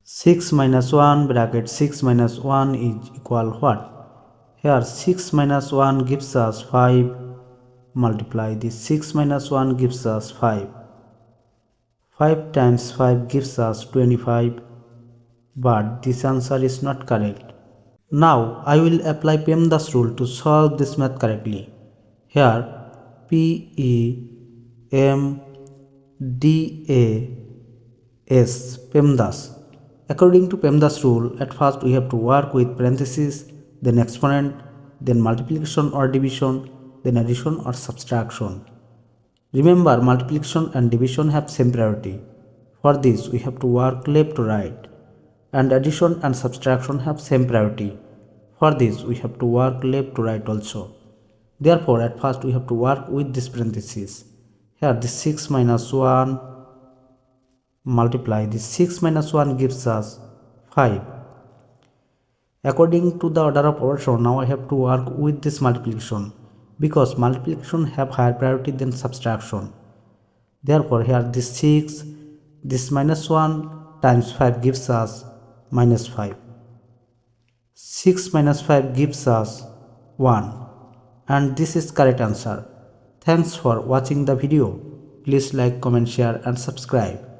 6 minus 1 bracket 6 minus 1 is equal what? Here 6 minus 1 gives us 5. Multiply this 6 minus 1 gives us 5. 5 times 5 gives us 25. But this answer is not correct. Now I will apply PEMDAS rule to solve this math correctly. Here PEMDAS PEMDAS. According to PEMDAS rule, at first we have to work with parentheses, then exponent, then multiplication or division, then addition or subtraction. Remember, multiplication and division have same priority. For this, we have to work left to right. And addition and subtraction have same priority. For this, we have to work left to right also. Therefore, at first we have to work with this parenthesis. Here, this 6 minus 1 multiply this 6 minus 1 gives us 5. According to the order of operation, now I have to work with this multiplication because multiplication have higher priority than subtraction. Therefore, here this 6, this minus 1 times 5 gives us minus 5. 6 minus 5 gives us 1. And this is correct answer. Thanks for watching the video. Please like, comment, share and subscribe.